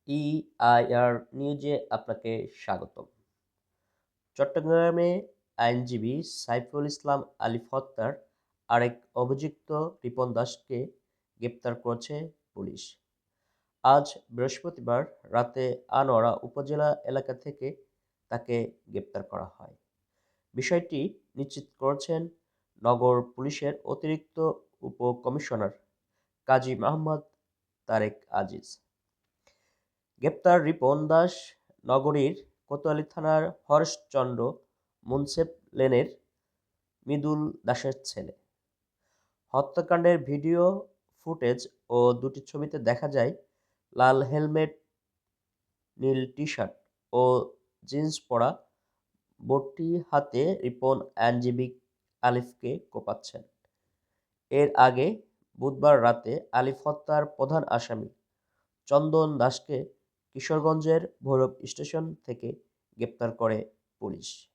EIR নিউজে আপনাকে স্বাগতম। চট্টগ্রামে আইনজীবী সাইফুল ইসলাম আলিফ হত্যার আরেক অভিযুক্ত রিপন দাসকে গ্রেপ্তার করেছে পুলিশ। আজ বৃহস্পতিবার রাতে আনোয়ারা উপজেলা এলাকা থেকে তাকে গ্রেপ্তার করা হয়। বিষয়টি নিশ্চিত করেছেন নগর পুলিশের অতিরিক্ত উপকমিশনার কাজী মোহাম্মদ তারেক আজিজ। গ্রেপ্তার রিপন দাস নগরীর কোতোয়ালি থানার হরেশচন্দ্র মুন্সেফ লেনের মৃদুল দাসের ছেলে। হত্যাকাণ্ডের ভিডিও ফুটেজ ও দুটি ছবিতে দেখা যায় লাল হেলমেট, নীল টি-শার্ট ও জিন্স পরা বটি হাতে রিপন আইনজীবী আলিফকে কোপাচ্ছেন। এর আগে বুধবার রাতে আলিফ হত্যার প্রধান আসামি চন্দন দাসকে কিশোরগঞ্জের ভৈরব স্টেশন থেকে গ্রেপ্তার করে পুলিশ।